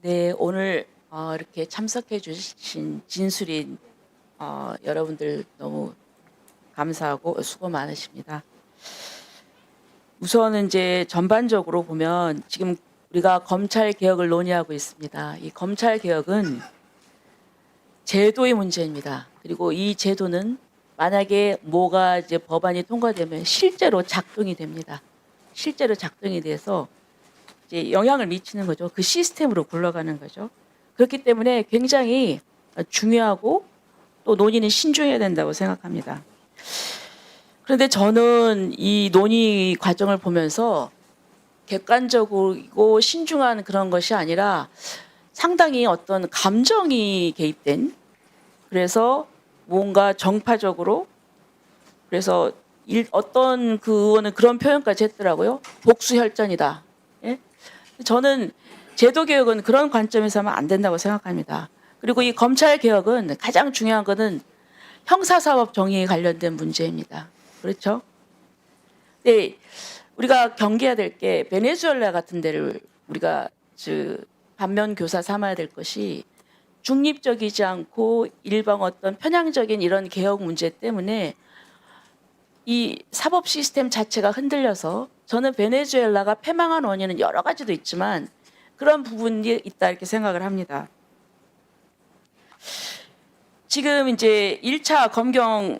네, 오늘 이렇게 참석해 주신 진술인 여러분들 너무 감사하고 수고 많으십니다. 우선은 이제 전반적으로 보면 지금 우리가 검찰 개혁을 논의하고 있습니다. 이 검찰 개혁은 제도의 문제입니다. 그리고 이 제도는 만약에 뭐가 이제 법안이 통과되면 실제로 작동이 됩니다. 실제로 작동이 돼서 이제 영향을 미치는 거죠. 그 시스템으로 굴러가는 거죠. 그렇기 때문에 굉장히 중요하고 또 논의는 신중해야 된다고 생각합니다. 그런데 저는 이 논의 과정을 보면서 객관적이고 신중한 그런 것이 아니라 상당히 어떤 감정이 개입된, 그래서 뭔가 정파적으로, 그래서 어떤 그 의원은 그런 표현까지 했더라고요. 복수혈전이다. 예? 저는 제도개혁은 그런 관점에서 하면 안 된다고 생각합니다. 그리고 이 검찰개혁은 가장 중요한 것은 형사사법 정의에 관련된 문제입니다. 그렇죠? 네, 우리가 경계해야 될 게 베네수엘라 같은 데를 우리가 반면 교사 삼아야 될 것이 중립적이지 않고 일방 어떤 편향적인 이런 개혁 문제 때문에 이 사법 시스템 자체가 흔들려서 저는 베네수엘라가 패망한 원인은 여러 가지도 있지만 그런 부분이 있다 이렇게 생각을 합니다. 지금 이제 1차 검경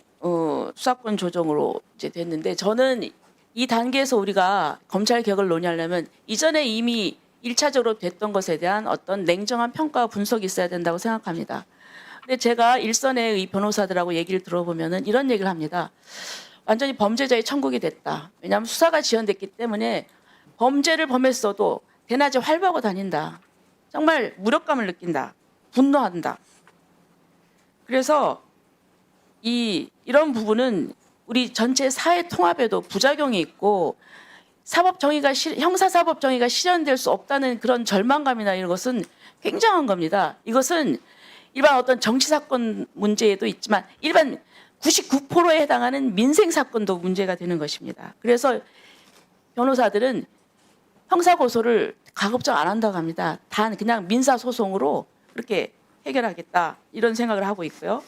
수사권 조정으로 이제 됐는데 저는 이 단계에서 우리가 검찰 개혁을 논의하려면 이전에 이미 1차적으로 됐던 것에 대한 어떤 냉정한 평가와 분석이 있어야 된다고 생각합니다. 근데 제가 일선의 이 변호사들하고 얘기를 들어보면은 이런 얘기를 합니다. 완전히 범죄자의 천국이 됐다. 왜냐하면 수사가 지연됐기 때문에 범죄를 범했어도 대낮에 활보하고 다닌다. 정말 무력감을 느낀다. 분노한다. 그래서 이런 부분은 우리 전체 사회 통합에도 부작용이 있고 형사사법 정의가 실현될 수 없다는 그런 절망감이나 이런 것은 굉장한 겁니다. 이것은 일반 어떤 정치 사건 문제에도 있지만 일반 99%에 해당하는 민생 사건도 문제가 되는 것입니다. 그래서 변호사들은 형사 고소를 가급적 안 한다고 합니다. 단 그냥 민사 소송으로 그렇게 해결하겠다 이런 생각을 하고 있고요.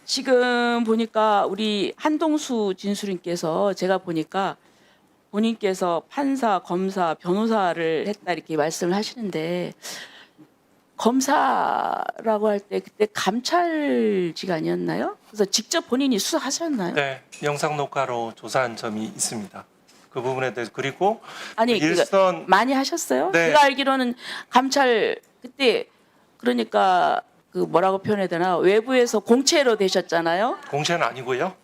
지금 보니까 우리 한동수 진술인께서 제가 보니까 본인께서 판사, 검사, 변호사를 했다 이렇게 말씀을 하시는데 검사라고 할 때 그때 감찰직 아니었나요? 그래서 직접 본인이 수사하셨나요? 네, 영상 녹화로 조사한 점이 있습니다. 그 부분에 대해서 그리고 아니 일선 많이 하셨어요? 네. 제가 알기로는 감찰 그때 그러니까 그 뭐라고 표현해야 되나 외부에서 공채로 되셨잖아요. 공채는 아니고요.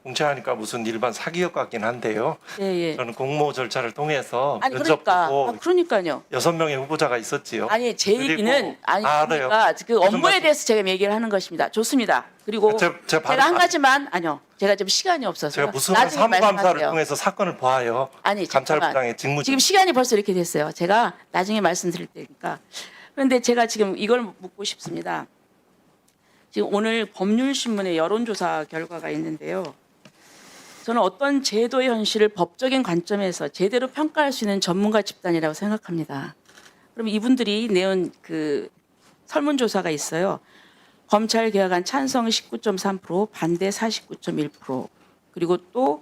공채하니까 무슨 일반 사기업 같긴 한데요. 예, 예. 저는 공모 절차를 통해서 아니 면접 그러니까 보고 그러니까요. 6명의 후보자가 있었지요. 아니 제 그리고 얘기는 아니 알아요. 그러니까 그 무슨 업무에 말씀- 대해서 제가 얘기를 하는 것입니다. 좋습니다. 그리고 제가 바로 제가 한 가지만 아니요. 제가 지금 시간이 없어서 제가 무수한 나중에 사무감사를 말씀하세요. 통해서 사건을 봐요. 아니 잠깐만. 감찰부장의 직무 지금 시간이 벌써 이렇게 됐어요. 제가 나중에 말씀드릴 테니까. 그런데 제가 지금 이걸 묻고 싶습니다. 지금 오늘 법률신문의 여론조사 결과가 있는데요. 저는 어떤 제도의 현실을 법적인 관점에서 제대로 평가할 수 있는 전문가 집단이라고 생각합니다. 그럼 이분들이 내온 그 설문조사가 있어요. 검찰 개혁안 찬성 19.3%, 반대 49.1%, 그리고 또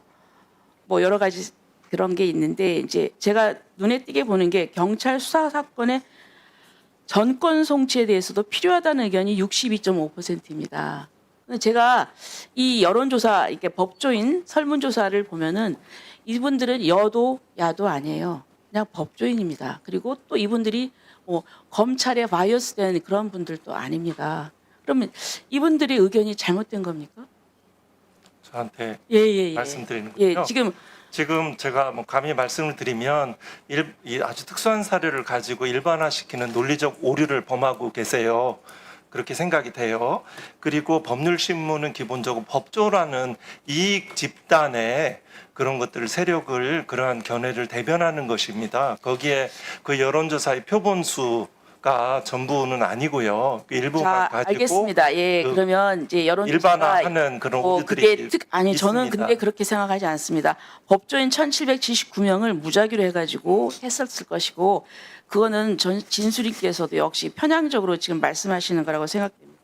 뭐 여러 가지 그런 게 있는데 이제 제가 눈에 띄게 보는 게 경찰 수사 사건의 전권 송치에 대해서도 필요하다는 의견이 62.5%입니다. 제가 이 여론조사, 이렇게 법조인 설문조사를 보면은 이분들은 여도 야도 아니에요. 그냥 법조인입니다. 그리고 또 이분들이 뭐 검찰에 바이어스된 그런 분들도 아닙니다. 그러면 이분들의 의견이 잘못된 겁니까? 저한테 예. 말씀드리는 예, 거죠. 지금 제가 뭐 감히 말씀을 드리면 이 아주 특수한 사례를 가지고 일반화시키는 논리적 오류를 범하고 계세요. 그렇게 생각이 돼요. 그리고 법률신문은 기본적으로 법조라는 이익 집단의 그런 것들을 세력을 그러한 견해를 대변하는 것입니다. 거기에 그 여론조사의 표본수 가 전부는 아니고요. 그 일부만 자, 가지고 알겠습니다. 예, 그 그러면 이제 여론조사가 일반화하는 그런 그게 오류들이 아니 저는 있습니다. 근데 그렇게 생각하지 않습니다. 법조인 1,779명을 무작위로 해가지고 했었을 것이고 그거는 진수리께서도 역시 편향적으로 지금 말씀하시는 거라고 생각됩니다.